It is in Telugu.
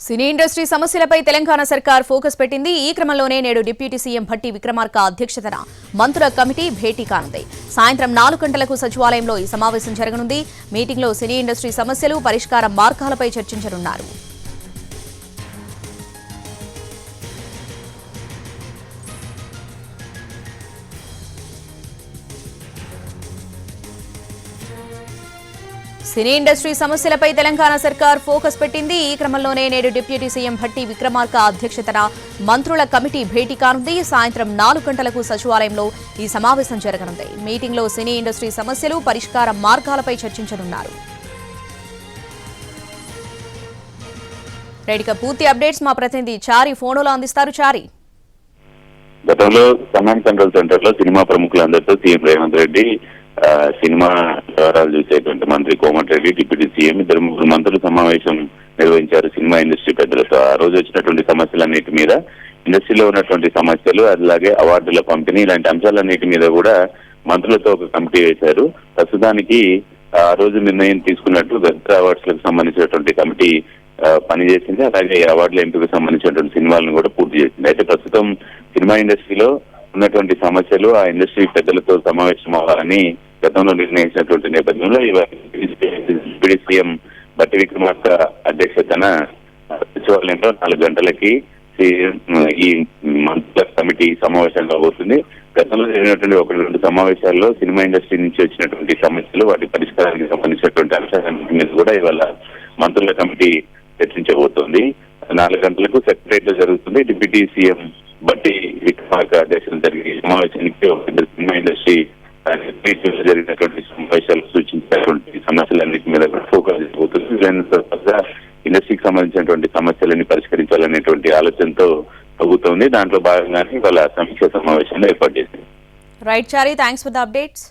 సినీ ఇండస్ట్రీ సమస్యలపై తెలంగాణ సర్కార్ ఫోకస్ పెట్టింది. ఈ క్రమంలోనే నేడు డిప్యూటీ సీఎం భట్టి విక్రమార్క అధ్యక్షతన మంత్రుల కమిటీ భేటీ కానుంది. సాయంత్రం 4 గంటలకు సచివాలయంలో ఈ సమావేశం జరగనుంది. మీటింగ్లో సినీ ఇండస్ట్రీ సమస్యలు, పరిష్కార మార్గాలపై చర్చించనున్నారు. సినీ ఇండస్ట్రీ సమస్యలపై తెలంగాణ సర్కార్ ఫోకస్ పెట్టింది. ఈ క్రమంలోనే నేడు డిప్యూటీ సీఎం భట్టి విక్రమార్క అధ్యక్షతన మంత్రుల కమిటీ భేటీ కానుంది. సాయంత్రం 4 గంటలకు సచివాలయంలో ఈ సమావేశం జరగనుంది. మీటింగ్లో సినీ ఇండస్ట్రీ సమస్యలు, పరిష్కార మార్గాలపై చర్చించనున్నారు. రేడిక పూర్తి అప్డేట్స్ మా ప్రతినిధి చారి ఫోన్లో అందిస్తారు. చారి, గతంలో కమాండ్ కంట్రోల్ సెంటర్ లో సినిమా ప్రముఖులందరితో సీఎం రేవంత్ రెడ్డి, సినిమా వ్యవహారాలు చూసేటువంటి మంత్రి కోమటిరెడ్డి, డిప్యూటీ సీఎం ఇద్దరు ముగ్గురు మంత్రులు సమావేశం నిర్వహించారు సినిమా ఇండస్ట్రీ పెద్దలతో. ఆ రోజు వచ్చినటువంటి సమస్యలన్నిటి మీద, ఇండస్ట్రీలో ఉన్నటువంటి సమస్యలు, అలాగే అవార్డుల పంపిణీ, ఇలాంటి అంశాలన్నిటి మీద కూడా మంత్రులతో ఒక కమిటీ వేశారు. ప్రస్తుతానికి ఆ రోజు నిర్ణయం తీసుకున్నట్టు గత అవార్డ్స్ లకు సంబంధించినటువంటి కమిటీ పనిచేసింది. అలాగే అవార్డుల ఎంపికకు సంబంధించినటువంటి సినిమాలను కూడా పూర్తి చేసింది. అయితే ప్రస్తుతం సినిమా ఇండస్ట్రీలో ఉన్నటువంటి సమస్యలు, ఆ ఇండస్ట్రీ పెద్దలతో సమావేశం అవ్వాలని గతంలో నిర్ణయించినటువంటి నేపథ్యంలో డిప్యూటీ సీఎం భట్టి విక్రమార్క అధ్యక్షతన సచివాలయంలో 4 గంటలకి ఈ మంత్రుల కమిటీ సమావేశం కాబోతుంది. గతంలో జరిగినటువంటి 1-2 సమావేశాల్లో సినిమా ఇండస్ట్రీ నుంచి వచ్చినటువంటి సమస్యలు, వాటి పరిష్కారానికి సంబంధించినటువంటి అంశాలన్నింటి మీద కూడా ఇవాళ మంత్రుల కమిటీ చర్చించబోతోంది. 4 గంటలకు సెక్రటరియట్ లో జరుగుతుంది. డిప్యూటీ సీఎం భట్టి విక్రమార్క అధ్యక్షతన జరిగే సమావేశానికి సినిమా ఇండస్ట్రీ జరిగినటువంటి సమావేశాలు సూచించినటువంటి సమస్యలన్నింటి మీద ఫోకస్ చేయబోతుంది. ఇండస్ట్రీకి సంబంధించినటువంటి సమస్యలని పరిష్కరించాలనేటువంటి ఆలోచనతో ప్రభుత్వం ఉంది. దాంట్లో భాగంగానే వాళ్ళ సమీక్ష సమావేశంలో ఏర్పాటు చేసింది. Right Chari, thanks for the updates.